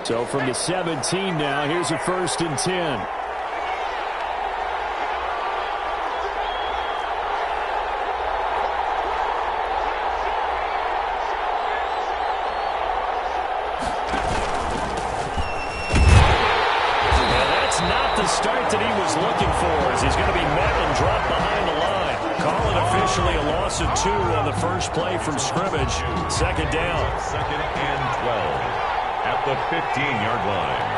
So from the 17 now, here's a 1st and 10. Start that he was looking for as he's going to be met and dropped behind the line. Call it officially a loss of 2 on the first play from scrimmage. 2nd down. 2nd and 12 at the 15-yard line.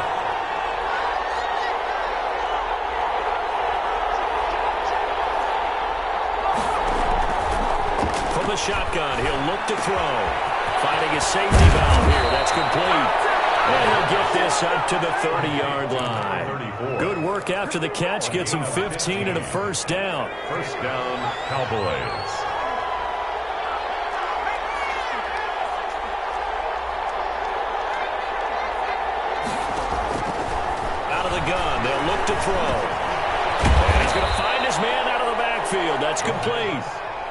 From the shotgun, he'll look to throw. Finding his safety valve here. That's complete. And he'll get this up to the 30-yard line. Good work after the catch. Gets him 15 and a 1st down. 1st down, Cowboys. Out of the gun. They'll look to throw. And he's going to find his man out of the backfield. That's complete.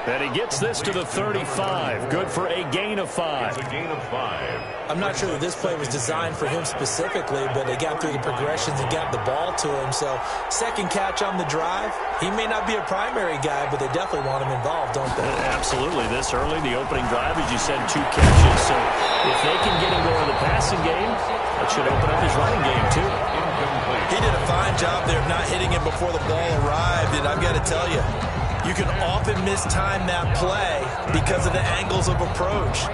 And he gets this to the 35. Good for a gain of 5. It's a gain of 5. I'm not sure that this play was designed for him specifically, but they got through the progressions and got the ball to him. So, 2nd catch on the drive. He may not be a primary guy, but they definitely want him involved, don't they? Absolutely. This early, the opening drive, as you said, 2 catches. So, if they can get him going in the passing game, that should open up his running game, too. He did a fine job there of not hitting him before the ball arrived, and I've got to tell you, you can often mistime that play because of the angles of approach.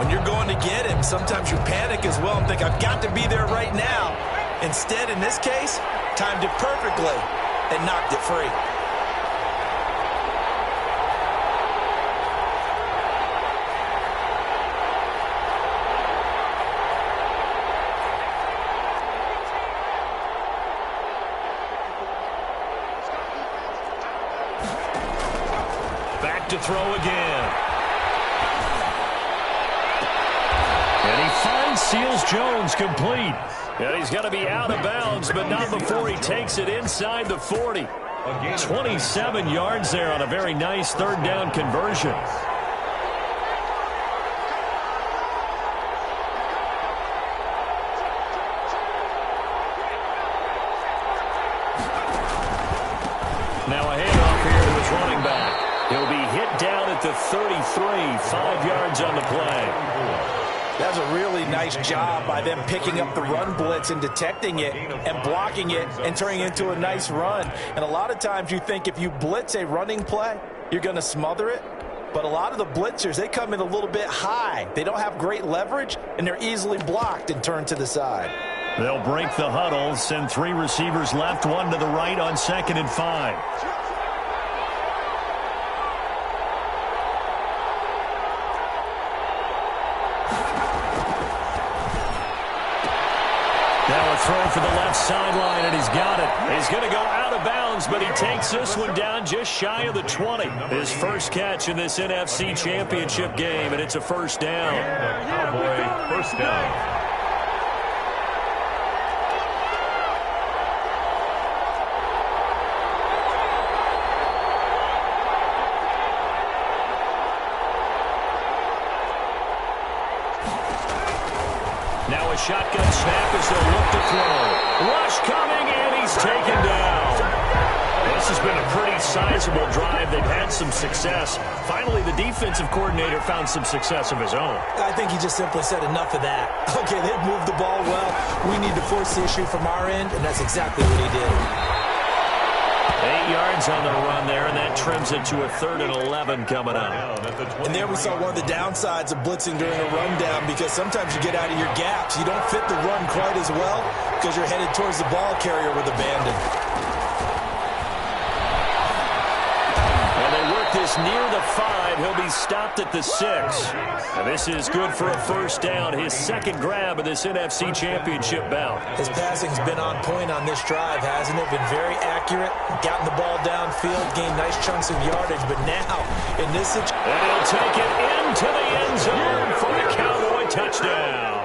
When you're going to get him, sometimes you panic as well and think, I've got to be there right now. Instead, in this case, timed it perfectly and knocked it free. To throw again. And he finds Seals Jones complete. And he's going to be out of bounds, but not before he takes it inside the 40. 27 yards there on a very nice 3rd down conversion. Now a handoff here to his running back. He'll be hit down at the 33, 5 yards on the play. That's a really nice job by them picking up the run blitz and detecting it and blocking it and turning it into a nice run. And a lot of times you think if you blitz a running play, you're going to smother it. But a lot of the blitzers, they come in a little bit high. They don't have great leverage, and they're easily blocked and turned to the side. They'll break the huddle, send 3 receivers left, 1 to the right on 2nd and 5. Now a throw for the left sideline, and he's got it. He's going to go out of bounds, but he takes this one down just shy of the 20. His first catch in this NFC Championship game, and it's a 1st down. Cowboy 1st down. Now a shotgun snap as they'll look to throw. Rush coming, and he's taken down. This has been a pretty sizable drive. They've had some success. Finally, the defensive coordinator found some success of his own. I think he just simply said enough of that. Okay, they've moved the ball well. We need to force the issue from our end, and that's exactly what he did. 8 yards on the run there, and that trims it to a 3rd and 11 coming up. And there we saw one of the downsides of blitzing during a rundown, because sometimes you get out of your gaps. You don't fit the run quite as well because you're headed towards the ball carrier with abandon. And they work this near the 5. He'll be stopped at the 6. And this is good for a 1st down. His 2nd grab of this NFC Championship bout. His passing's been on point on this drive, hasn't it? Been very accurate, gotten the ball downfield, gained nice chunks of yardage. But now, in this situation... And he'll take it into the end zone for the Cowboy touchdown.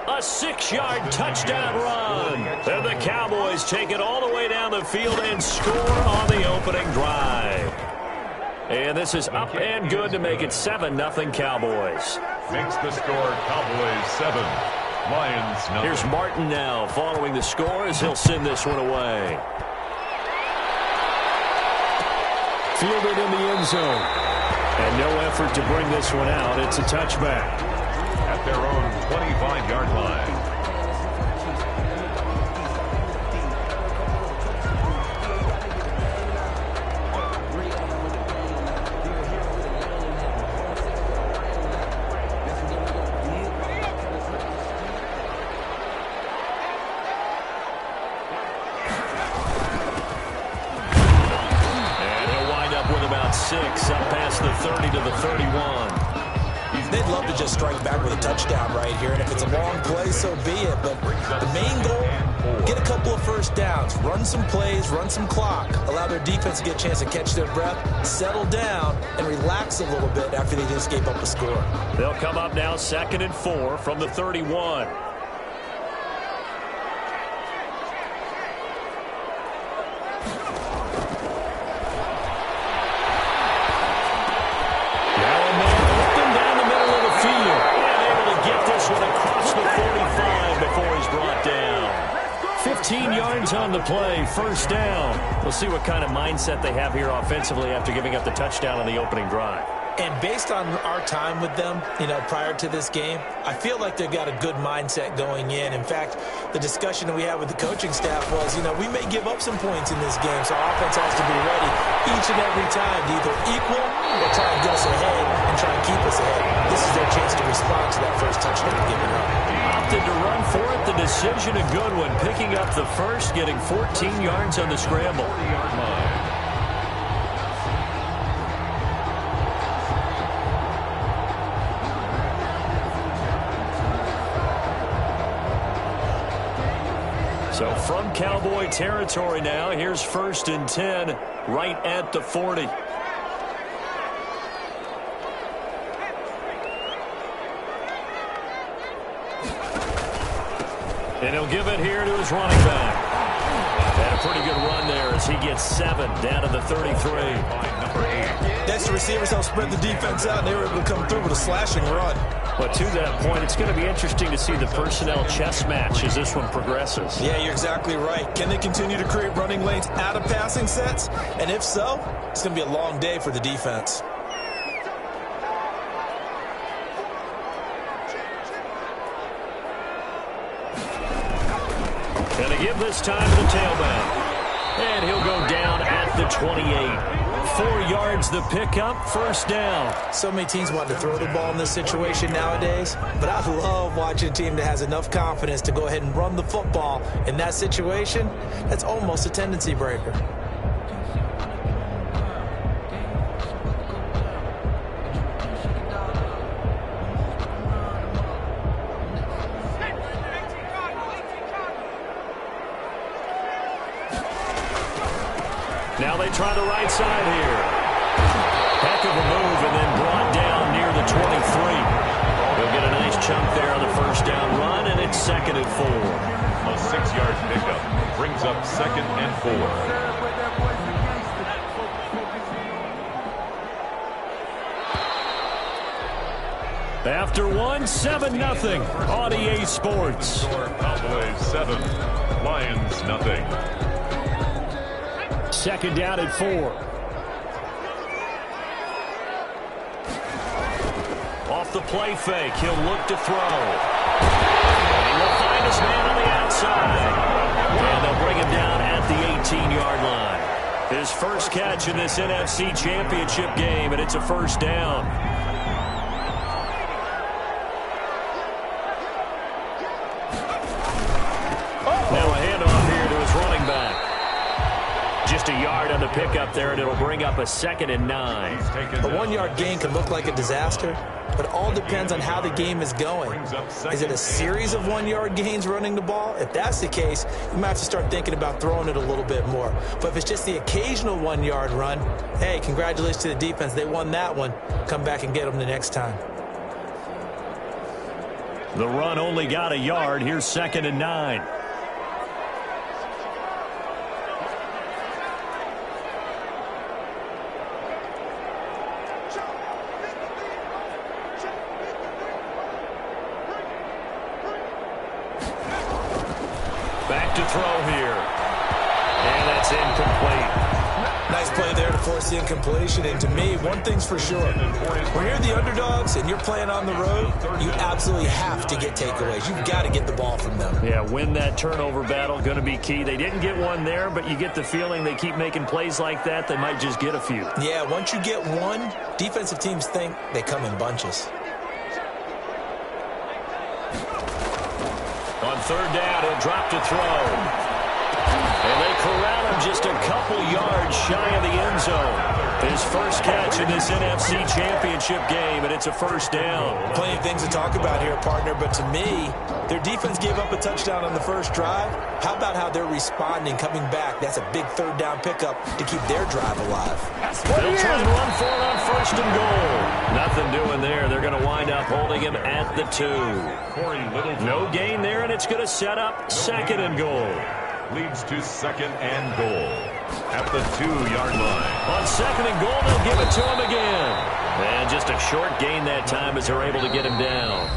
A 6-yard touchdown run. And the Cowboys take it all the way down the field and score on the opening drive. And this is up and good to make it 7-0 Cowboys. Makes the score Cowboys 7. Lions nothing. Here's Martin now following the score as he'll send this one away. Fielded in the end zone. And no effort to bring this one out. It's a touchback. At their own 25-yard line. Six up past the 30 to the 31. They'd love to just strike back with a touchdown right here, and if it's a long play, so be it. But the main goal, get a couple of first downs, run some plays, run some clock, allow their defense to get a chance to catch their breath, settle down, and relax a little bit after they just gave up a score. They'll come up now 2nd and 4 from the 31. Before he's brought down. 15 yards on the play, first down. We'll see what kind of mindset they have here offensively after giving up the touchdown on the opening drive. And based on our time with them, prior to this game, I feel like they've got a good mindset going in. In fact, the discussion that we had with the coaching staff was, we may give up some points in this game, so our offense has to be ready each and every time to either equal or try and get us ahead and try and keep us ahead. This is their chance to respond to that first touchdown given up. Opted to run for it. The decision a good one. Picking up the first, getting 14 yards on the scramble. So from Cowboy territory now, here's 1st and 10, right at the 40. And he'll give it here to his running back. Had a pretty good run there as he gets 7 down to the 33. Number 8. That's the receivers help spread the defense out, and they were able to come through with a slashing run. But to that point, it's going to be interesting to see the personnel chess match as this one progresses. Yeah, you're exactly right. Can they continue to create running lanes out of passing sets? And if so, it's going to be a long day for the defense. And they give this time to the tailback. And he'll go down at the 28. 4 yards the pickup, first down. So many teams want to throw the ball in this situation nowadays, but I love watching a team that has enough confidence to go ahead and run the football. In that situation, that's almost a tendency breaker. Now they try the right side here. Heck of a move and then brought down near the 23. They'll get a nice chunk there on the first down run, and it's 2nd and 4. A 6-yard pickup brings up 2nd and 4. After one, 7-0 on EA Sports. Cowboys 7, Lions nothing. 2nd down and 4. Off the play fake, he'll look to throw. And he'll find his man on the outside. And they'll bring him down at the 18-yard line. His first catch in this NFC Championship game, and it's a first down. Now a handoff here to his running back. Just a yard on the pickup there, and it'll bring up a 2nd and 9. A 1-yard gain can look like a disaster, but it all depends on how the game is going. Is it a series of 1-yard gains running the ball? If that's the case, you might have to start thinking about throwing it a little bit more. But if it's just the occasional 1-yard run, hey, congratulations to the defense. They won that one. Come back and get them the next time. The run only got a yard. Here's 2nd and 9. Back to throw here. And that's incomplete. Nice play there to force the incompletion. And to me, one thing's for sure. When you're the underdogs and you're playing on the road, you absolutely have to get takeaways. You've got to get the ball from them. Yeah, win that turnover battle, going to be key. They didn't get one there, but you get the feeling they keep making plays like that, they might just get a few. Yeah, once you get one, defensive teams think they come in bunches. On third down, he'll drop to throw. And they corral him just a couple yards shy of the end zone. His first catch in this NFC Championship game, and it's a first down. Plenty of things to talk about here, partner, but to me, their defense gave up a touchdown on the first drive. How about how they're responding, coming back? That's a big third down pickup to keep their drive alive. They'll try and run for it on first and goal. Nothing doing there. They're going to wind up holding him at the 2. No gain there, and it's going to set up second and goal. Leads to second and goal at the 2-yard line. On second and goal, they'll give it to him again. And just a short gain that time as they're able to get him down.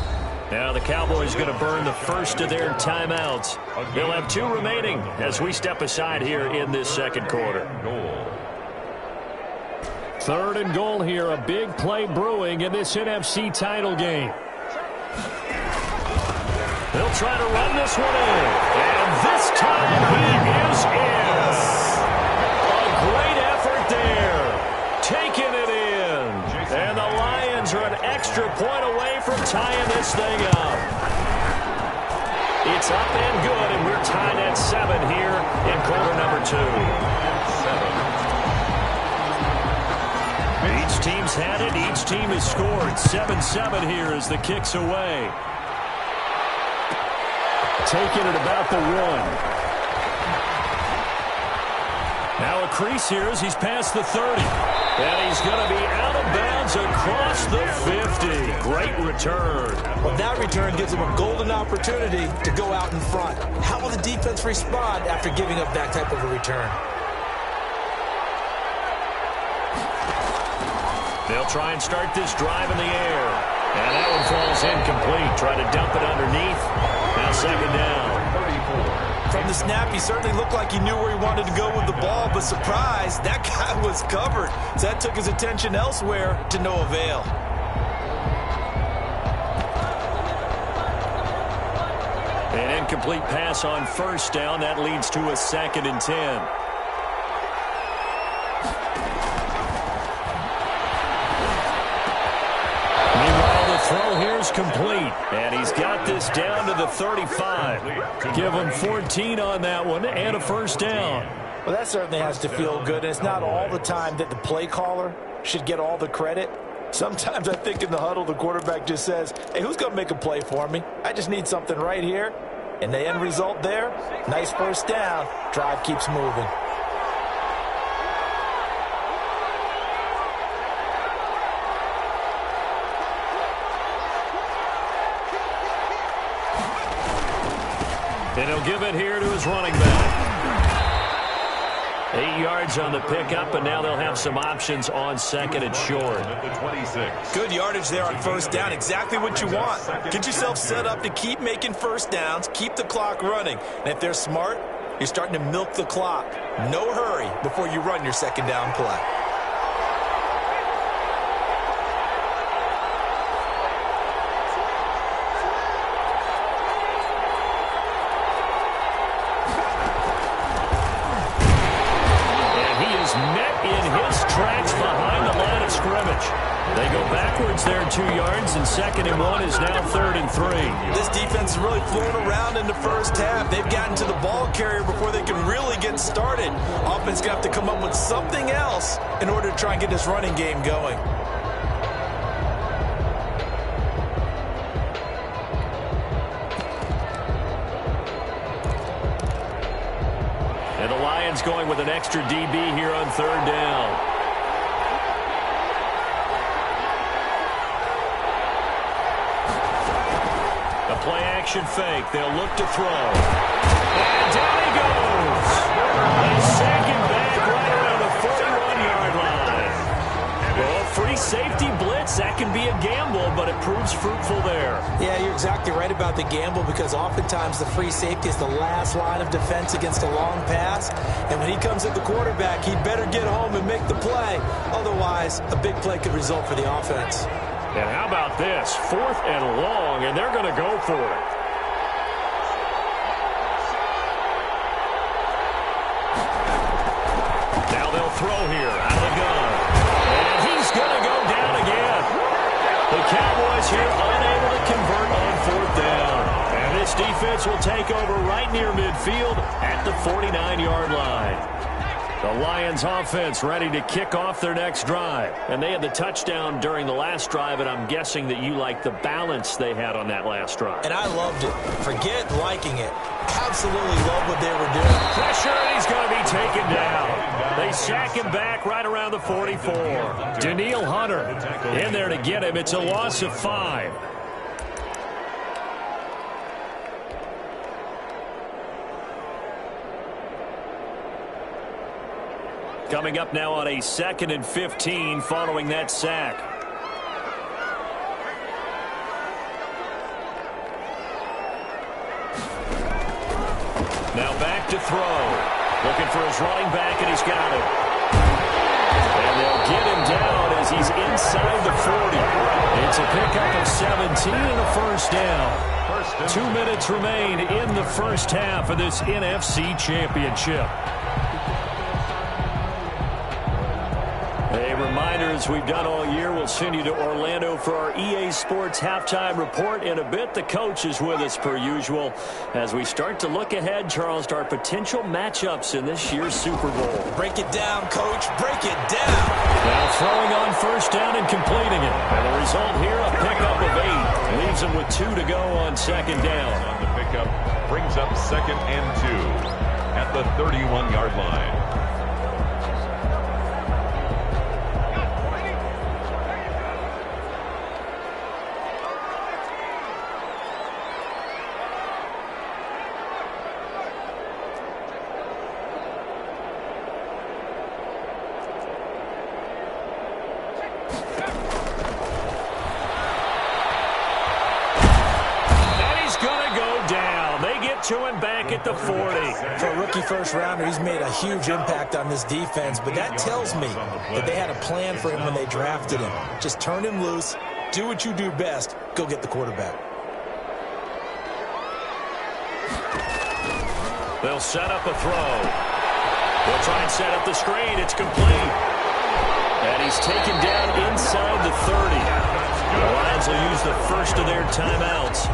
Now the Cowboys going to burn the first of their timeouts. They'll have 2 remaining as we step aside here in this second quarter. Third and goal here, a big play brewing in this NFC title game. They'll try to run this one in. And this time he is in. A great effort there. Taking it in. And the Lions are an extra point away from tying this thing up. It's up and good, and we're tied at 7 here in quarter number 2. Each team's had it. Each team has scored. 7-7 here as the kick's away. Taking it about the 1. Now a crease here as he's past the 30. And he's going to be out of bounds across the 50. Great return. Well, that return gives them a golden opportunity to go out in front. How will the defense respond after giving up that type of a return? They'll try and start this drive in the air. And that one falls incomplete. Try to dump it underneath. Now second down. From the snap, he certainly looked like he knew where he wanted to go with the ball, but surprise, that guy was covered. So that took his attention elsewhere to no avail. An incomplete pass on first down. That leads to a 2nd and 10. Throw here's complete, and he's got this down to the 35. Give him 14 on that one and a first down. Well, that certainly has to feel good, and it's not all the time that the play caller should get all the credit. Sometimes I think in the huddle, the quarterback just says, hey, who's going to make a play for me? I just need something right here. And the end result there, nice first down. Drive keeps moving. And he'll give it here to his running back. 8 yards on the pickup, and now they'll have some options on second and short. Good yardage there on first down. Exactly what you want. Get yourself set up to keep making first downs, keep the clock running. And if they're smart, you're starting to milk the clock. No hurry before you run your second down play. They go backwards there 2 yards, and 2nd and 1 is now 3rd and 3. This defense has really flown around in the first half. They've gotten to the ball carrier before they can really get started. Offense going to have to come up with something else in order to try and get this running game going. And the Lions going with an extra DB here on 3rd down. Play-action fake. They'll look to throw. And down he goes. A second back right around the 41-yard line. Well, a free safety blitz, that can be a gamble, but it proves fruitful there. Yeah, you're exactly right about the gamble, because oftentimes the free safety is the last line of defense against a long pass. And when he comes at the quarterback, he'd better get home and make the play. Otherwise, a big play could result for the offense. And how about this? 4th and long, and they're going to go for it. Now they'll throw here out of the gun. And he's going to go down again. The Cowboys here unable to convert on 4th down. And this defense will take over right near midfield at the 49-yard line. The Lions offense ready to kick off their next drive. And they had the touchdown during the last drive, and I'm guessing that you like the balance they had on that last drive. And I loved it. Forget liking it. Absolutely love what they were doing. Pressure, and he's going to be taken down. They sack him back right around the 44. Danielle Hunter in there to get him. It's a loss of 5. Coming up now on a 2nd and 15 following that sack. Now back to throw. Looking for his running back, and he's got him. And they'll get him down as he's inside the 40. It's a pickup of 17 and a first down. 2 minutes remain in the first half of this NFC Championship. A reminder, as we've done all year, we'll send you to Orlando for our EA Sports halftime report in a bit. The coach is with us per usual as we start to look ahead, Charles, to our potential matchups in this year's Super Bowl. Break it down, Coach. Break it down. Now throwing on first down and completing it. And the result here, a pickup of 8. Leaves him with 2 to go on 2nd down. On the pickup, brings up 2nd and 2 at the 31-yard line. To him back at the 40. For a rookie first-rounder, he's made a huge impact on this defense, but that tells me that they had a plan for him when they drafted him. Just turn him loose, do what you do best, go get the quarterback. They'll set up a throw. They'll try and set up the screen. It's complete. And he's taken down inside the 30. The Lions will use the first of their timeouts,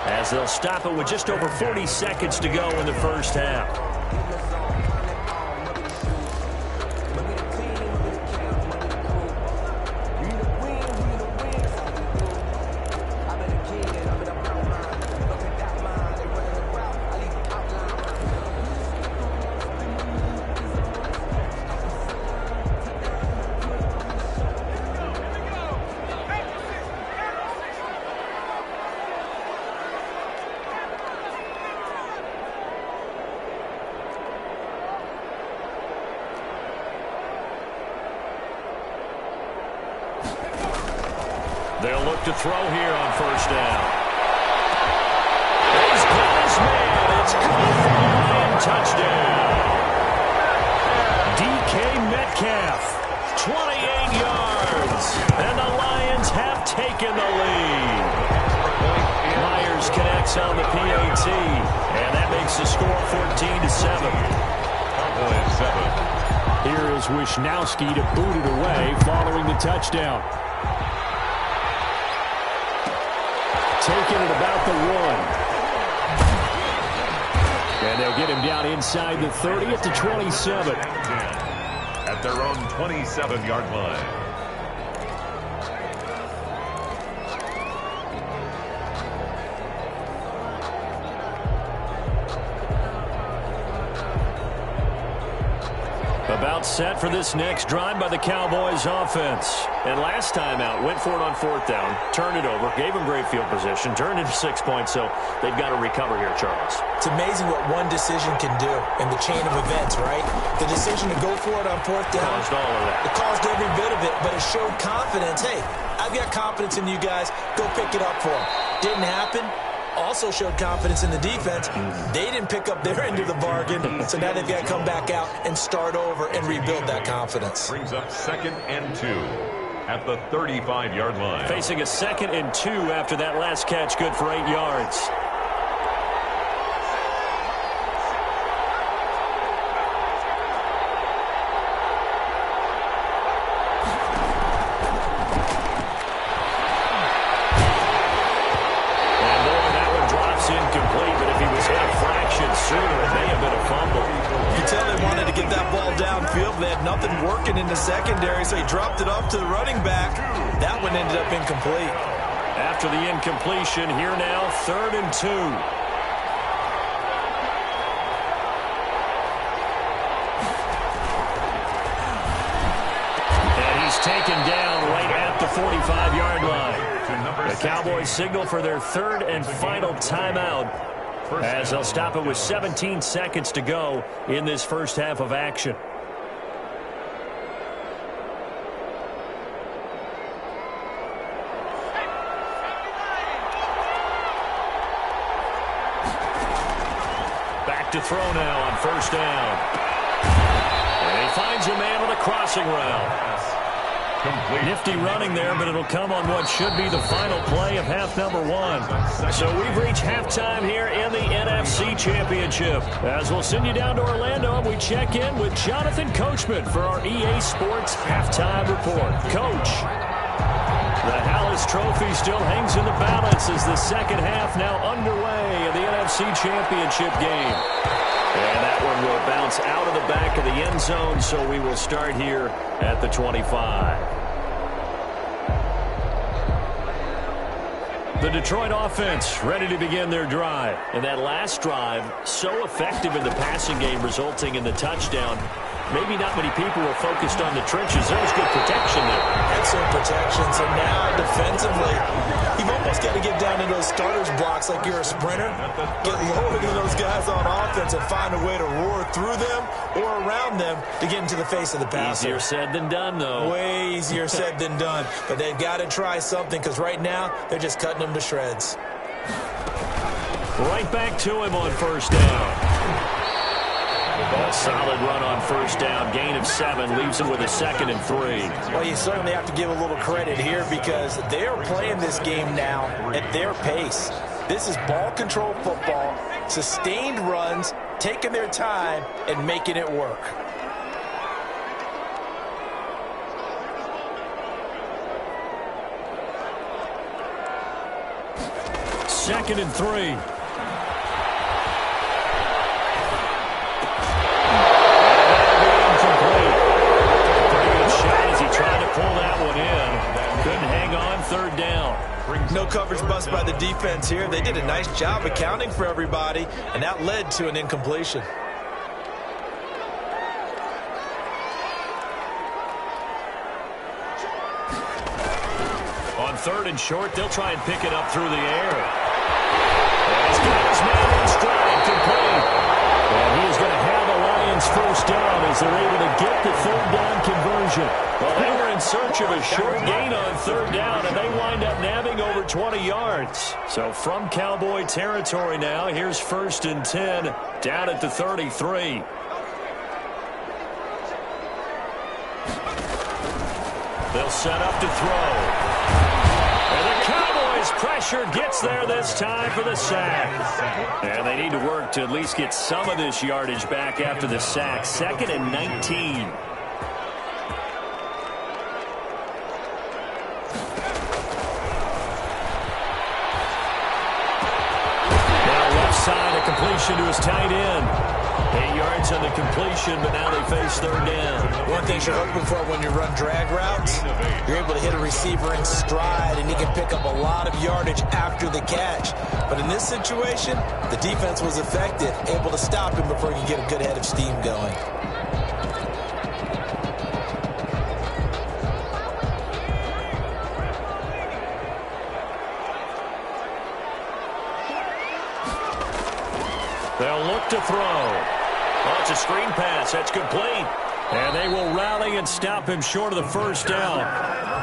as they'll stop it with just over 40 seconds to go in the first half. They'll look to throw here on first down. He's got his man. It's caught for a Lion touchdown. DK Metcalf, 28 yards. And the Lions have taken the lead. Myers connects on the PAT. And that makes the score 14-7. Cowboys 7. Here is Wisnowski to boot it away following the touchdown. Taking it about the 1. And they'll get him down inside the 30 at the 27. At their own 27-yard line. About set for this next drive by the Cowboys offense. And last time out, went for it on 4th down, turned it over, gave him great field position, turned into 6 points, so they've got to recover here, Charles. It's amazing what one decision can do in the chain of events, right? The decision to go for it on 4th down. Caused all of that. It caused every bit of it, but it showed confidence. Hey, I've got confidence in you guys. Go pick it up for them. Didn't happen. Also showed confidence in the defense. They didn't pick up their end of the bargain, so now they've got to come back out and start over and rebuild that confidence. Brings up 2nd and 2 at the 35-yard line. Facing a 2nd and 2 after that last catch, good for 8 yards. Nothing working in the secondary, so he dropped it off to the running back. That one ended up incomplete. After the incompletion, here now, 3rd and 2. And he's taken down right at the 45-yard line. The Cowboys signal for their 3rd and final timeout, as they'll stop it with 17 seconds to go in this first half of action. To throw now on 1st down. And he finds a man on a crossing route. Complete. Nifty running there, but it'll come on what should be the final play of half number 1. So we've reached halftime here in the NFC Championship. As we'll send you down to Orlando, and we check in with Jonathan Coachman for our EA Sports Halftime Report. Coach, the Hallis Trophy still hangs in the balance as the second half now underway in the NFC Championship game. And that one will bounce out of the back of the end zone, so we will start here at the 25. The Detroit offense ready to begin their drive. And that last drive, so effective in the passing game, resulting in the touchdown. Maybe not many people were focused on the trenches. There was good protection there. Excellent protection. So now, defensively, you've almost got to get down into those starters blocks like you're a sprinter. Get lower than those guys on offense and find a way to roar through them or around them to get into the face of the passer. Easier said than done, though. Way easier said than done. But they've got to try something, because right now, they're just cutting them to shreds. Right back to him on 1st down. A solid run on 1st down. Gain of 7 leaves him with a 2nd and 3. Well, you certainly have to give a little credit here, because they are playing this game now at their pace. This is ball control football, sustained runs, taking their time and making it work. Second and 3. No coverage bust by the defense here. They did a nice job accounting for everybody, and that led to an incompletion. On 3rd and short, they'll try and pick it up through the air. And he's got his man in stride, complete. And he is going to have the Lions 1st down as they're able to get the 3rd down conversion. Well, they were in search of a short gain on 3rd down, and they wind up nabbing over 20 yards. So from Cowboy territory now, here's 1st and 10 down at the 33. They'll set up to throw. And the Cowboys pressure gets there this time for the sack. And they need to work to at least get some of this yardage back after the sack. 2nd and 19. Side, a completion to his tight end. 8 yards on the completion, but now they face 3rd down. One thing you're hoping for when you run drag routes, you're able to hit a receiver in stride, and he can pick up a lot of yardage after the catch. But in this situation, the defense was effective, able to stop him before he could get a good head of steam going. They'll look to throw. Oh, it's a screen pass. That's complete. And they will rally and stop him short of the 1st down.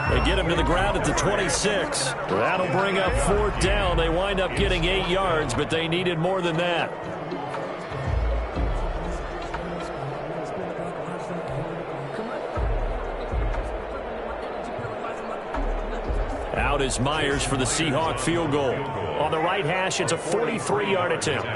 They get him to the ground at the 26. That'll bring up 4th down. They wind up getting 8 yards, but they needed more than that. Out is Myers for the Seahawk field goal. On the right hash, it's a 43-yard attempt.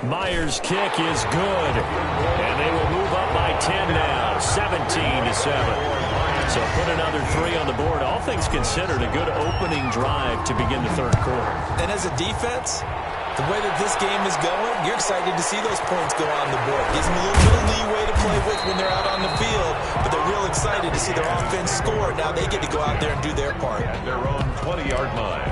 Myers' kick is good, and they will move up by 10 now, 17-7. So put another 3 on the board. All things considered, a good opening drive to begin the 3rd quarter. And as a defense, the way that this game is going, you're excited to see those points go on the board. Gives them a little bit of leeway to play with when they're out on the field, but they're real excited to see their offense score. Now they get to go out there and do their part. At their own 20-yard line.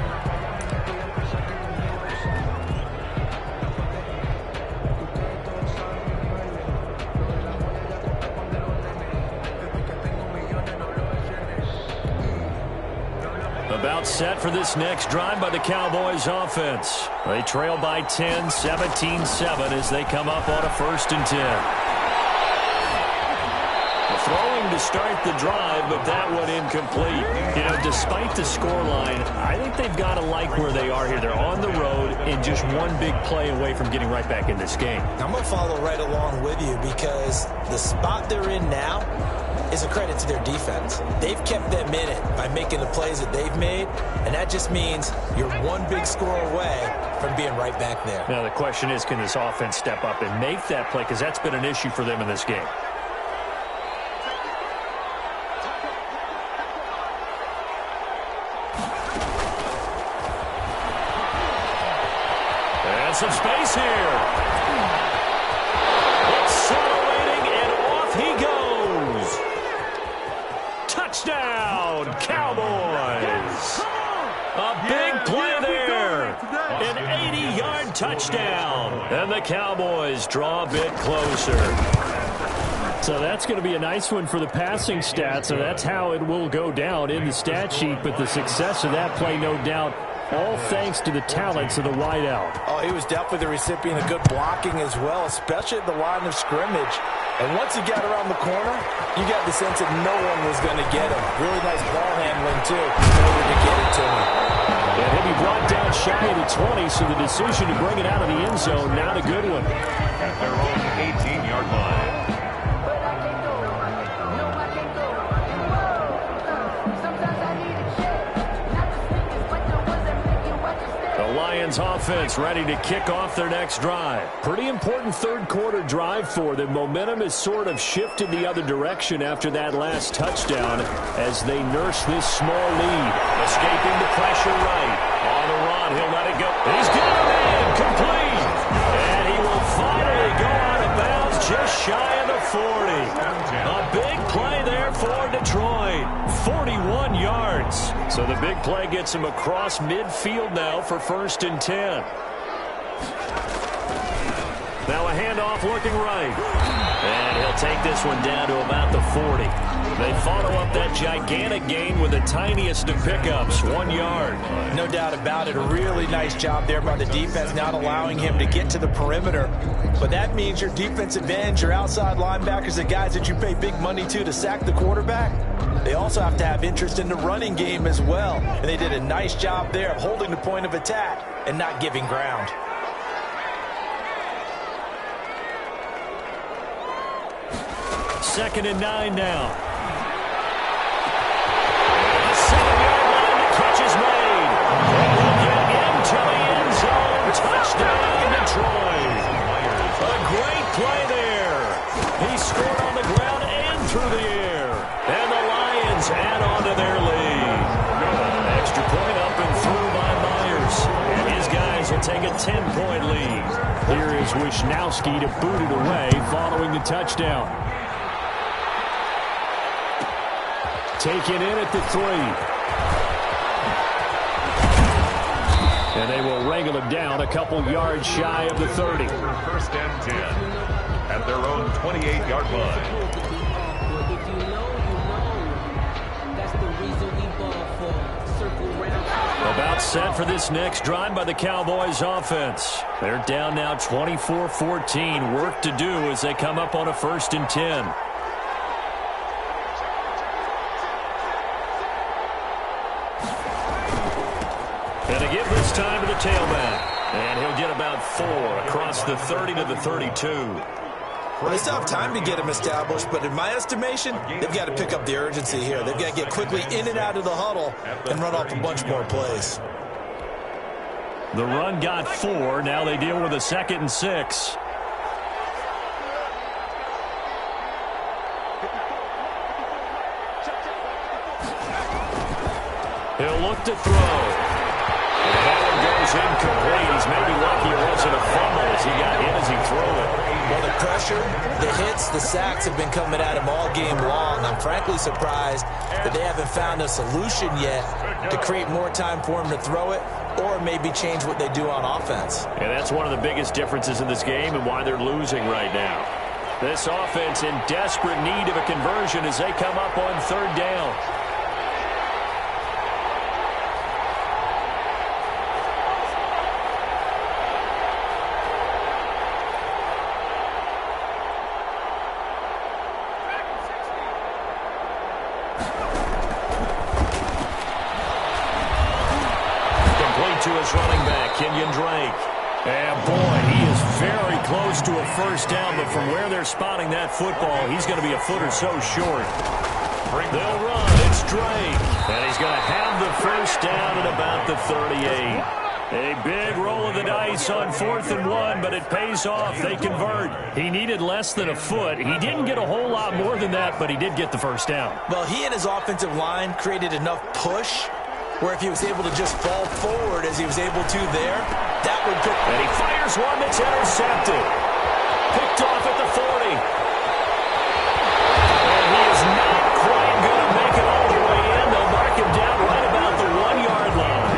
About set for this next drive by the Cowboys offense. They trail by 10, 17-7 as they come up on a 1st and 10. Throwing to start the drive, but that one incomplete. You know, despite the scoreline, I think they've got to like where they are here. They're on the road and just one big play away from getting right back in this game. I'm going to follow right along with you because the spot they're in now is a credit to their defense. They've kept them in it by making the plays that they've made, and that just means you're one big score away from being right back there. Now the question is, can this offense step up and make that play? Because that's been an issue for them in this game. And some space here. Accelerating, and off he goes. Touchdown, Cowboys. A big play there. An 80-yard touchdown. And the Cowboys draw a bit closer. So that's going to be a nice one for the passing stats. So that's how it will go down in the stat sheet. But the success of that play, no doubt, all thanks to the talents of the wideout. Oh, he was definitely the recipient of good blocking as well, especially at the line of scrimmage. And once he got around the corner, you got the sense that no one was going to get him. Really nice ball handling, too, in order to get it to him. And he'll be brought down shy of the 20, so the decision to bring it out of the end zone, not a good one. At their own 18-yard line. Lions offense ready to kick off their next drive. Pretty important 3rd quarter drive for them. Momentum has sort of shifted the other direction after that last touchdown as they nurse this small lead. Escaping the pressure right. On the run, he'll let it go. He's got it in, complete. And he will finally go out of bounds just shy of the 40. A big play there for Detroit. 41 yards. So the big play gets him across midfield now for 1st and 10. Now a handoff looking right. And he'll take this one down to about the 40. They follow up that gigantic gain with the tiniest of pickups, 1 yard. No doubt about it. A really nice job there by the defense, not allowing him to get to the perimeter. But that means your defensive ends, your outside linebackers, the guys that you pay big money to sack the quarterback, they also have to have interest in the running game as well. And they did a nice job there of holding the point of attack and not giving ground. Second and 9 now. The 7-yard line, the catch is made. And we'll get into the end zone. Touchdown, Detroit. A great play there. He scored on the ground and through the air. And the Lions add on to their lead. Extra point up and through by Myers. And his guys will take a 10-point lead. Here is Wisnowski to boot it away following the touchdown. Taken in at the 3. And they will wrangle him down a couple yards shy of the 30. 1st and 10. at their own 28-yard line. About set for this next drive by the Cowboys offense. They're down now 24-14. Work to do as they come up on a 1st and 10. And to give this time to the tailback. And he'll get about 4 across the 30 to the 32. Well, they still have time to get him established, but in my estimation, they've got to pick up the urgency here. They've got to get quickly in and out of the huddle and run off a bunch more plays. The run got 4. Now they deal with a 2nd and 6. He'll look to throw. That one goes incomplete. He's maybe lucky it wasn't a fumble as he got hit as he threw it. Well, the pressure, the hits, the sacks have been coming at him all game long. I'm frankly surprised that they haven't found a solution yet to create more time for him to throw it or maybe change what they do on offense. And that's one of the biggest differences in this game and why they're losing right now. This offense in desperate need of a conversion as they come up on 3rd down. To his running back, Kenyon Drake. And boy, he is very close to a 1st down, but from where they're spotting that football, he's going to be a foot or so short. They'll run. It's Drake. And he's going to have the 1st down at about the 38. A big roll of the dice on 4th and 1, but it pays off. They convert. He needed less than a foot. He didn't get a whole lot more than that, but he did get the 1st down. Well, he and his offensive line created enough push where if he was able to just fall forward as he was able to there, that would put... And he fires one that's intercepted. Picked off at the 40. And he is not quite going to make it all the way in. They'll mark him down right about the 1-yard line.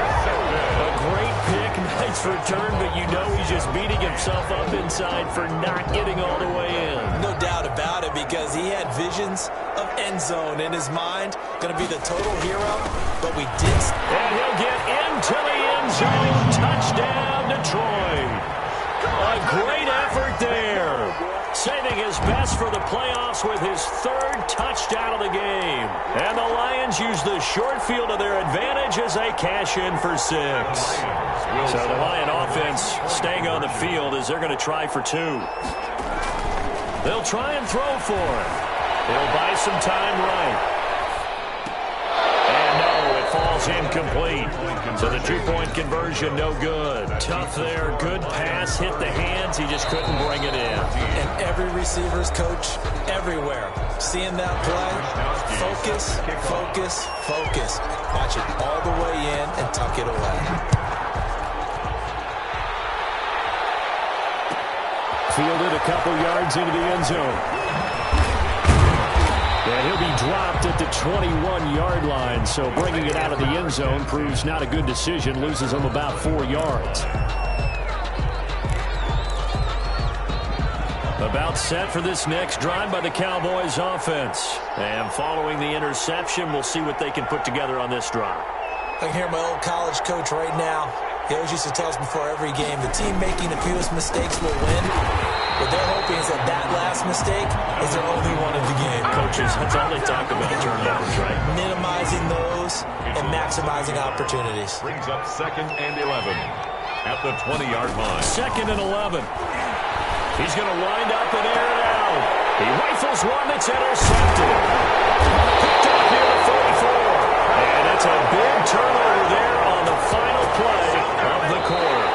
A great pick, nice return, but you know he's just beating himself up inside for not getting all the way in. No doubt about it, because he had visions of end zone in his mind. Going to be the total hero, but we did... And he'll get into the end zone. Touchdown, Detroit. A great effort there. Saving his best for the playoffs with his 3rd touchdown of the game. And the Lions use the short field to their advantage as they cash in for 6. So the Lion offense staying on the field as they're going to try for 2. They'll try and throw for it. He'll buy some time right. And no, it falls incomplete. So the 2-point conversion, no good. Tough there, good pass, hit the hands. He just couldn't bring it in. And every receiver's coach everywhere, seeing that play, focus, focus, focus. Watch it all the way in and tuck it away. Fielded a couple yards into the end zone. And he'll be dropped at the 21-yard line, so bringing it out of the end zone proves not a good decision, loses him about 4 yards. About set for this next drive by the Cowboys offense. And following the interception, we'll see what they can put together on this drive. I can hear my old college coach right now. He always used to tell us before every game, the team making the fewest mistakes will win. What they're hoping is that last mistake is their only one of the game. Coaches, that's all they talk about, turnovers, right? Minimizing those and maximizing opportunities. Brings up 2nd and 11 at the 20-yard line. 2nd and 11. He's going to wind up and air it out. He rifles one that's intercepted. Picked up near the 44. And it's a big turnover there on the final play of the quarter.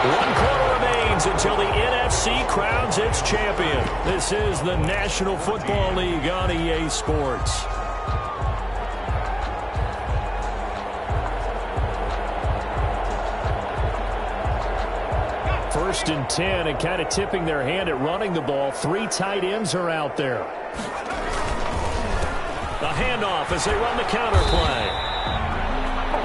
1 quarter remains until the NFC crowns its champion. This is the National Football League on EA Sports. First and 10, and kind of tipping their hand at running the ball. 3 tight ends are out there. The handoff as they run the counter play.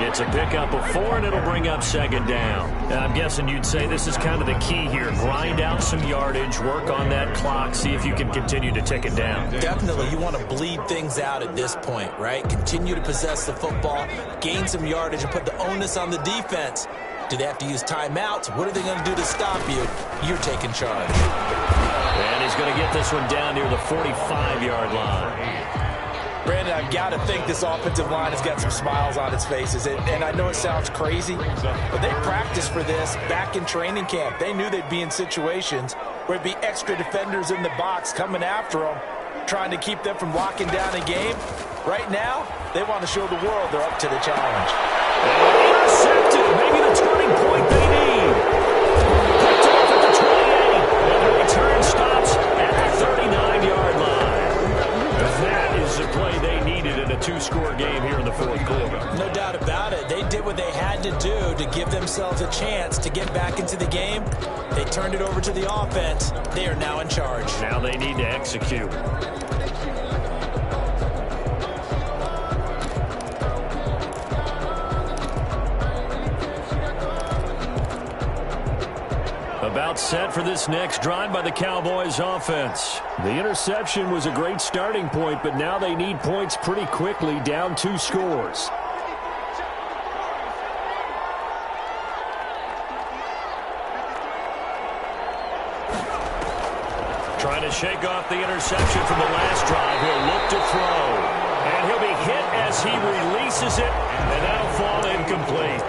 It's a pickup of 4, and it'll bring up second down. And I'm guessing you'd say this is kind of the key here. Grind out some yardage, work on that clock, see if you can continue to tick it down. Definitely, you want to bleed things out at this point, right? Continue to possess the football, gain some yardage, and put the onus on the defense. Do they have to use timeouts? What are they going to do to stop you? You're taking charge. And he's going to get this one down near the 45-yard line. Brandon, I've got to think this offensive line has got some smiles on its faces. And I know it sounds crazy, but they practiced for this back in training camp. They knew they'd be in situations where it'd be extra defenders in the box coming after them, trying to keep them from locking down a game. Right now, they want to show the world they're up to the challenge. Intercepted. Maybe the turning point they need. Picked off at the 28. And the return stops at the 39-yard line. That is the play they needed in a 2-score game here in the fourth quarter. No doubt about it. They did what they had to do to give themselves a chance to get back into the game. They turned it over to the offense. They are now in charge. Now they need to execute. About set for this next drive by the Cowboys offense. The interception was a great starting point, but now they need points pretty quickly, down 2 scores. Trying to shake off the interception from the last drive. He'll look to throw. And he'll be hit as he releases it, and that'll fall incomplete.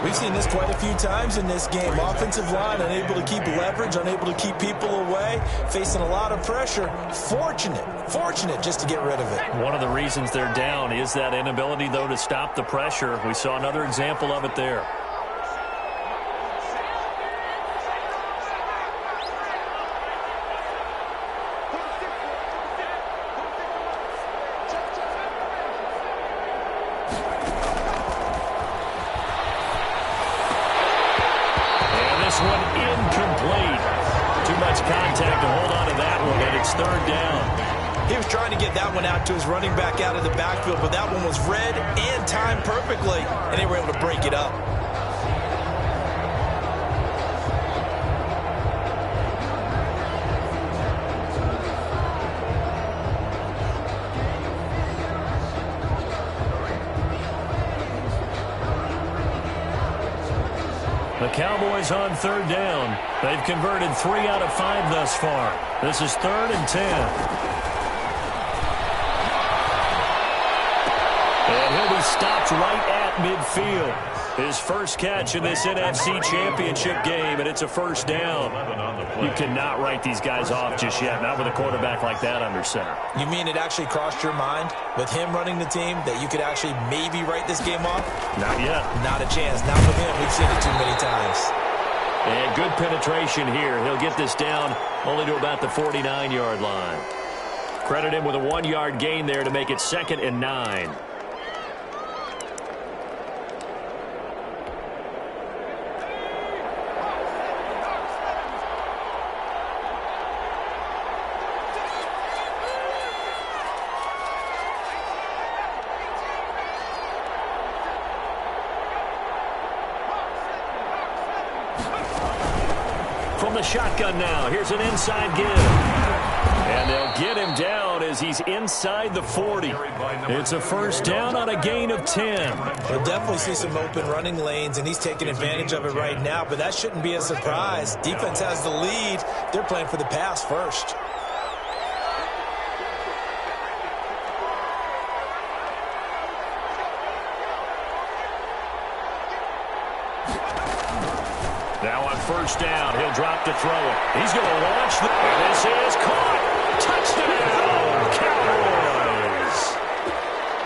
We've seen this quite a few times in this game. Offensive line unable to keep leverage, unable to keep people away, facing a lot of pressure. Fortunate just to get rid of it. One of the reasons they're down is that inability, though, to stop the pressure. We saw another example of it there. To his running back out of the backfield, but that one was read and timed perfectly, and they were able to break it up. The Cowboys on third down. They've converted 3 out of 5 thus far. This is 3rd and 10. Stopped right at midfield. His first catch in this NFC Championship game, and it's a first down. You cannot write these guys off just yet, not with a quarterback like that under center. You mean it actually crossed your mind with him running the team that you could actually maybe write this game off? Not yet. Not a chance. Not with him. We've seen it too many times. And good penetration here. He'll get this down only to about the 49-yard line. Credit him with a 1-yard gain there to make it 2nd and 9. The shotgun now. Here's an inside give. And they'll get him down as he's inside the 40. It's a first down on a gain of 10. We'll definitely see some open running lanes, and he's taking advantage of it right now, but that shouldn't be a surprise. Defense has the lead. They're playing for the pass first. Now on first down, he'll drop to throw it. He's going to launch, and this is caught. Touchdown, Cowboys!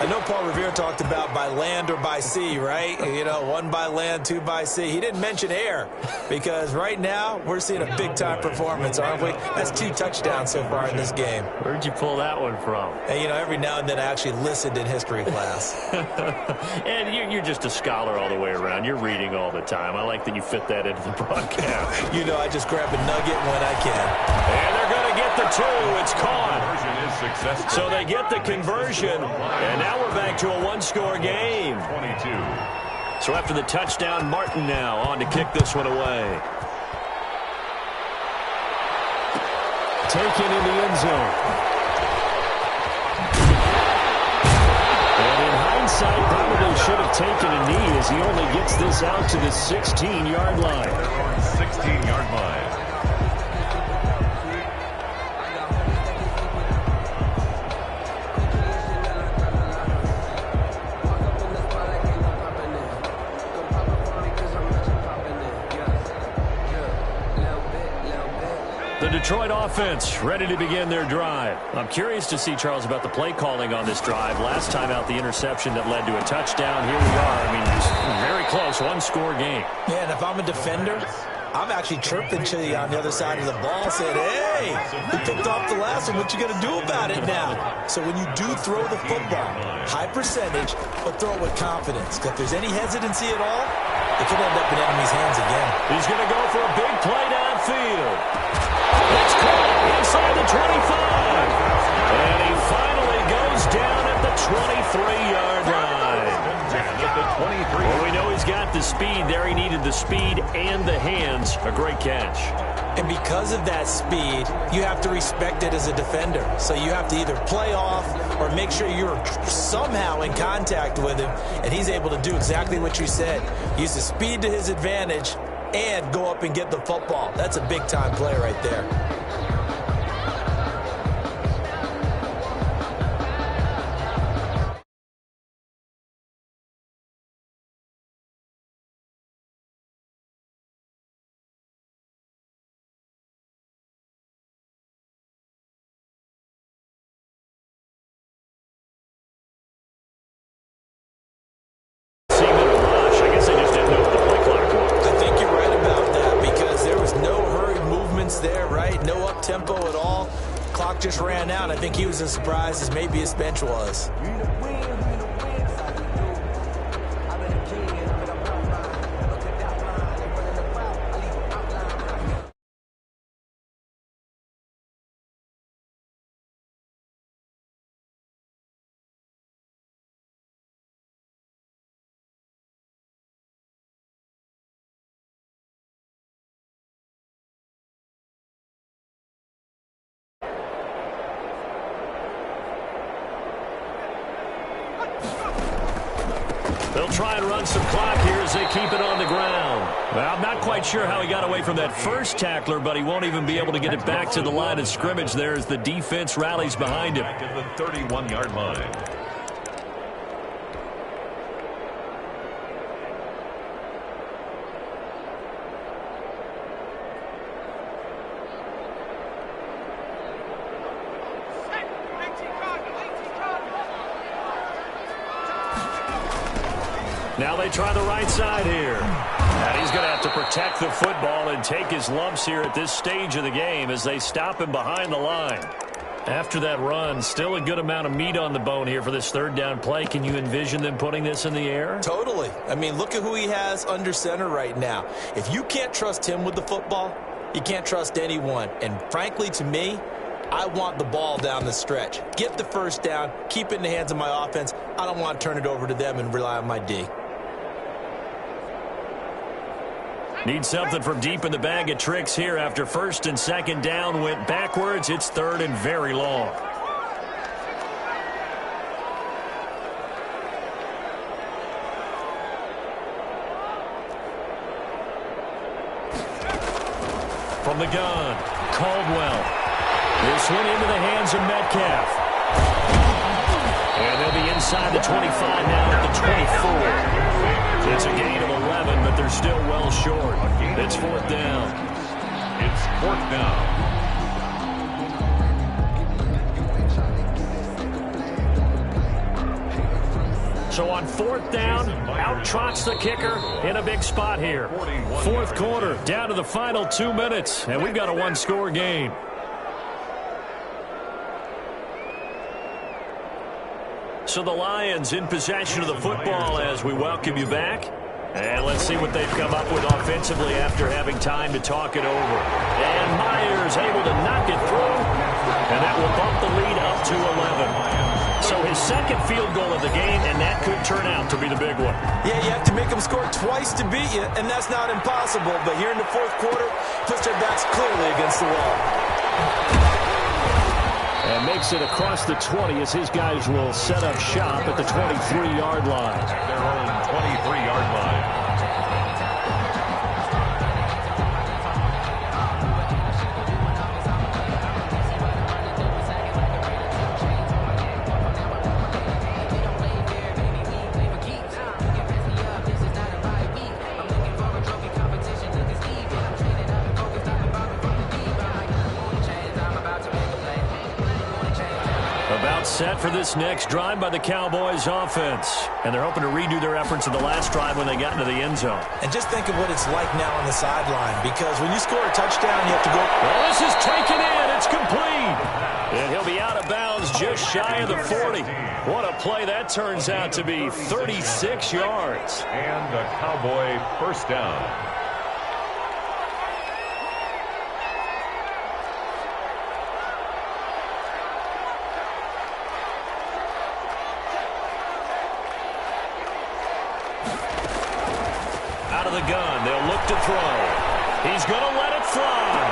I know Paul Revere talked about by land or by sea, right? You know, 1 by land, 2 by sea. He didn't mention air because right now we're seeing a big-time performance, aren't we? That's 2 touchdowns so far in this game. Where'd you pull that one from? And, you know, every now and then I actually listened in history class. And you're just a scholar all the way around. You're reading all the time. I like that you fit that into the broadcast. You know, I just grab a nugget when I can. And they're going to get the 2. It's caught. So they get the conversion, and now we're back to a 1-score game. 22. So after the touchdown, Martin now on to kick this one away. Taken in the end zone. And in hindsight, probably should have taken a knee as he only gets this out to the 16-yard line. 16-yard line. The Detroit offense ready to begin their drive. I'm curious to see, Charles, about the play calling on this drive. Last time out, the interception that led to a touchdown. Here we are. I mean, very close, one-score game. Yeah, and if I'm a defender, I'm actually chirping to you on the other side of the ball, saying, hey, we picked off the last one. What you going to do about it now? So when you do throw the football, high percentage, but throw it with confidence. Because if there's any hesitancy at all, it could end up in enemy's hands again. He's going to go for a big play downfield. It's caught inside the 25. And he finally goes down at the 23-yard line. Well, we know he's got the speed there. He needed the speed and the hands. A great catch. And because of that speed, you have to respect it as a defender. So you have to either play off or make sure you're somehow in contact with him. And he's able to do exactly what you said. Use the speed to his advantage and go up and get the football. That's a big-time play right there. There, right? No up-tempo at all. Clock just ran out. I think he was as surprised as maybe his bench was. They'll try and run some clock here as they keep it on the ground. Well, I'm not quite sure how he got away from that first tackler, but he won't even be able to get it back to the line of scrimmage there as the defense rallies behind him. Back at the 31-yard line. Now they try the right side here. And he's going to have to protect the football and take his lumps here at this stage of the game as they stop him behind the line. After that run, still a good amount of meat on the bone here for this third down play. Can you envision them putting this in the air? Totally. I mean, look at who he has under center right now. If you can't trust him with the football, you can't trust anyone. And frankly, to me, I want the ball down the stretch. Get the first down, keep it in the hands of my offense. I don't want to turn it over to them and rely on my D. Need something from deep in the bag of tricks here after first and second down went backwards. It's third and very long. From the gun, Caldwell. This one into the hands of Metcalf. And they'll be inside the 25 now at the 24. It's a gain of 11, but they're still well short. It's fourth down. It's fourth down. So on fourth down, out trots the kicker in a big spot here. Fourth quarter, down to the final 2 minutes, and we've got a one-score game. So the Lions in possession of the football as we welcome you back. And let's see what they've come up with offensively after having time to talk it over. And Myers able to knock it through. And that will bump the lead up to 11. So his second field goal of the game, and that could turn out to be the big one. Yeah, you have to make them score twice to beat you, and that's not impossible. But here in the fourth quarter, puts their backs clearly against the wall. And makes it across the 20 as his guys will set up shop at the 23-yard line. At their own 23-yard line. Set for this next drive by the Cowboys offense. And they're hoping to redo their efforts in the last drive when they got into the end zone. And just think of what it's like now on the sideline, because when you score a touchdown, you have to go. Well, this is taken in. It's complete. And he'll be out of bounds just shy of the 40. What a play that turns out to be. 36 yards. And a Cowboy first down. The gun. They'll look to throw. He's going to let it fly.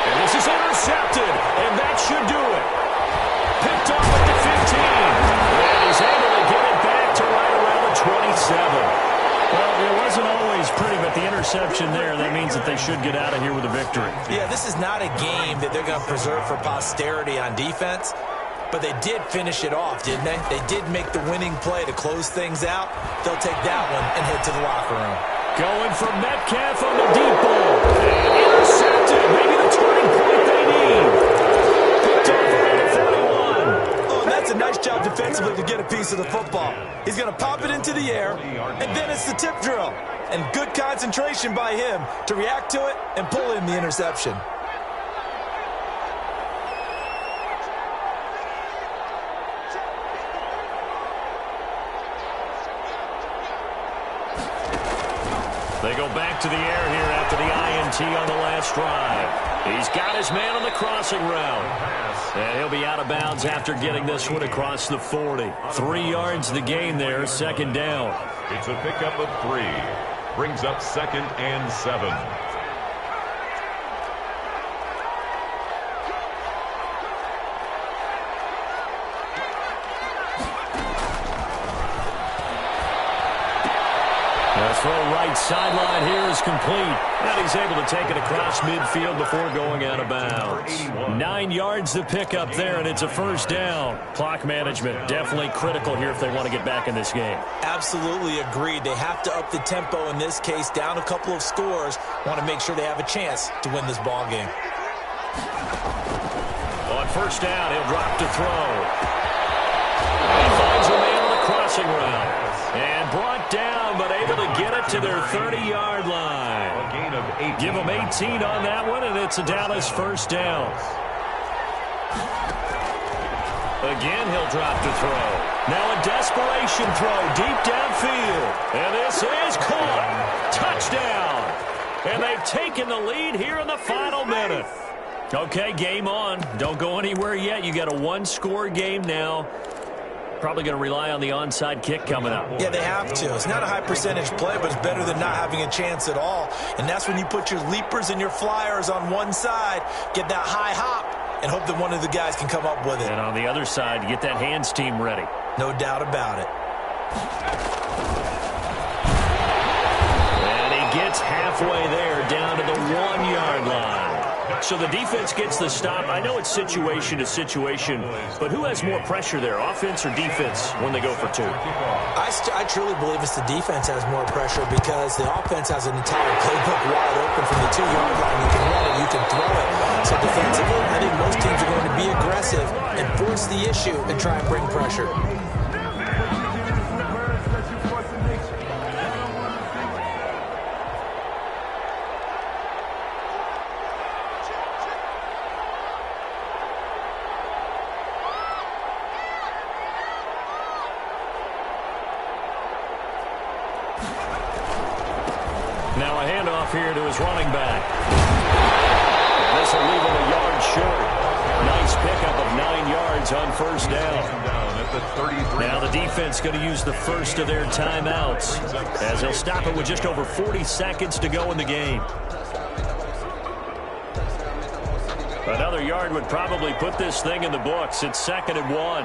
And this is intercepted. And that should do it. Picked off at the 15. And he's able to get it back to right around the 27. Well, it wasn't always pretty, but the interception there, that means that they should get out of here with a victory. Yeah, this is not a game that they're going to preserve for posterity on defense. But they did finish it off, didn't they? They did make the winning play to close things out. They'll take that one and head to the locker room. Going from Metcalf on the deep ball. Intercepted. Maybe the turning point they need. Picked off around the 41. Oh, that's a nice job defensively to get a piece of the football. He's going to pop it into the air, and then it's the tip drill. And good concentration by him to react to it and pull in the interception. They go back to the air here after the INT on the last drive. He's got his man on the crossing route. And he'll be out of bounds after getting this one across the 40. 3 yards the gain there, second down. It's a pickup of 3. Brings up 2nd and 7. Throw right sideline here is complete. And he's able to take it across midfield before going out of bounds. 9 yards to pick up there, and it's a first down. Clock management definitely critical here if they want to get back in this game. Absolutely agreed. They have to up the tempo in this case, down a couple of scores. Want to make sure they have a chance to win this ball game. On first down, he'll drop to throw. He finds a man on the crossing route. And brought down, but able to get it to their 30-yard line. A gain of 18. Give them 18 on that one, and it's a Dallas first down. Again, he'll drop to throw. Now a desperation throw deep downfield. And this is caught. Touchdown. And they've taken the lead here in the final minute. Okay, game on. Don't go anywhere yet. You got a one-score game now. Probably going to rely on the onside kick coming up. Yeah, they have to. It's not a high percentage play, but it's better than not having a chance at all. And that's when you put your leapers and your flyers on one side, get that high hop, and hope that one of the guys can come up with it. And on the other side, get that hands team ready. No doubt about it. And he gets halfway there, down to the 1-yard line. So the defense gets the stop. I know it's situation to situation, but who has more pressure there, offense or defense, when they go for 2? I truly believe it's the defense has more pressure because the offense has an entire playbook wide open from the 2-yard line. You can run it, you can throw it. So defensively, I think most teams are going to be aggressive and force the issue and try and bring pressure. Now a handoff here to his running back. And this will leave him a yard short. Nice pickup of 9 yards on first down. Now the defense going to use the first of their timeouts as they'll stop it with just over 40 seconds to go in the game. Another yard would probably put this thing in the books. It's 2nd and 1.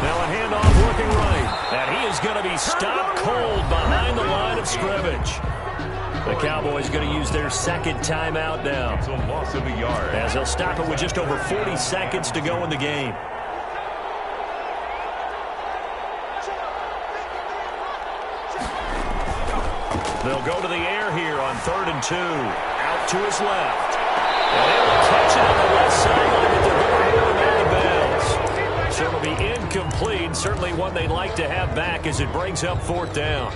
Now a handoff working right. And he is going to be stopped cold behind the line of scrimmage. The Cowboys going to use their 2nd timeout now. It's a loss of a yard. As they'll stop it with just over 40 seconds to go in the game. They'll go to the air here on 3rd and 2. Out to his left. And they will catch it on the left sideline, but they're going to run him out of bounds. So it'll be incomplete. Certainly one they'd like to have back as it brings up 4th down.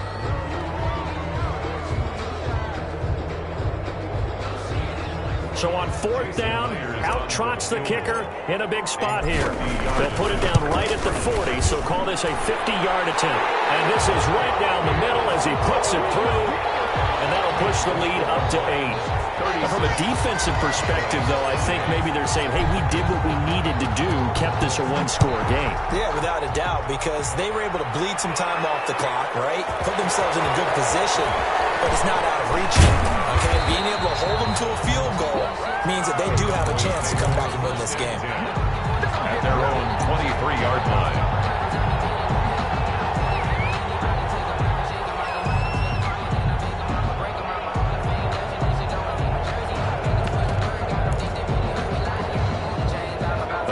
So on 4th down, out trots the kicker in a big spot here. They'll put it down right at the 40, so call this a 50-yard attempt. And this is right down the middle as he puts it through, and that'll push the lead up to 8. From a defensive perspective, though, I think maybe they're saying, hey, we did what we needed to do, kept this a one-score game. Yeah, without a doubt, because they were able to bleed some time off the clock, right? Put themselves in a good position, but it's not out of reach yet, okay? Being able to hold them to a field goal means that they do have a chance to come back and win this game. At their own 23-yard line.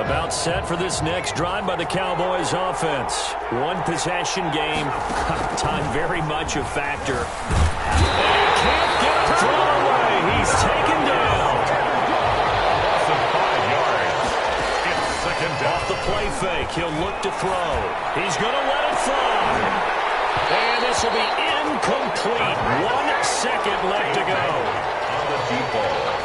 About set for this next drive by the Cowboys offense. One possession game. Time very much a factor. And he can't get it thrown away. He's taken down. Loss of 5 yards. It's 2nd down. Off the play fake, he'll look to throw. He's going to let it fly. And this will be incomplete. 1 second left to go. On the deep ball.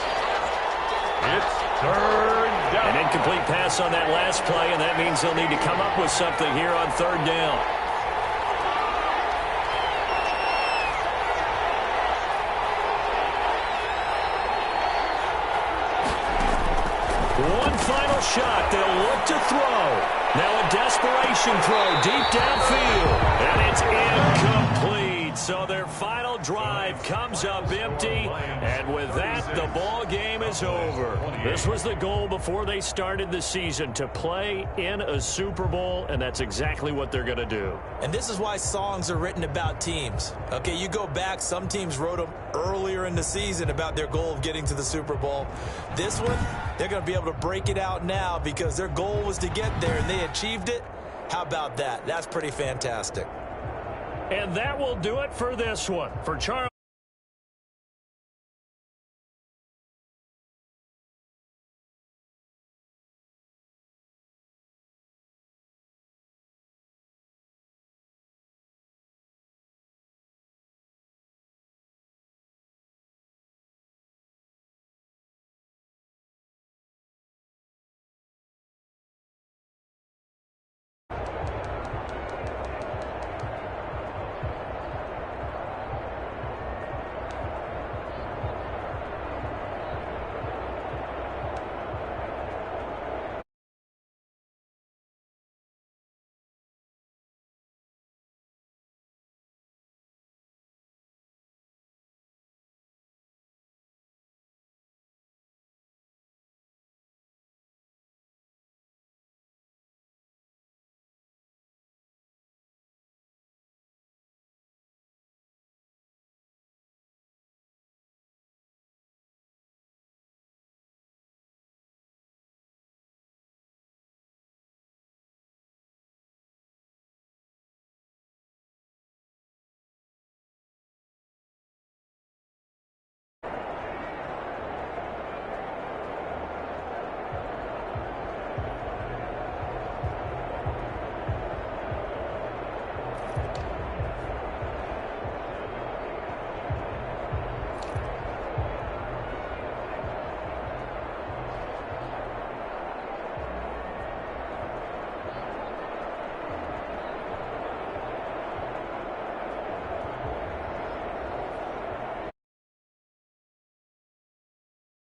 It's 3rd down. An incomplete pass on that last play, and that means they'll need to come up with something here on 3rd down. One final shot. They'll look to throw. Now a desperation throw deep downfield, and it's incomplete. So their final drive comes up empty, and with that, the ball game is over. This was the goal before they started the season, to play in a Super Bowl, and that's exactly what they're going to do. And this is why songs are written about teams. Okay, you go back, some teams wrote them earlier in the season about their goal of getting to the Super Bowl. This one, they're going to be able to break it out now because their goal was to get there, and they achieved it. How about that? That's pretty fantastic. And that will do it for this one. For Charles.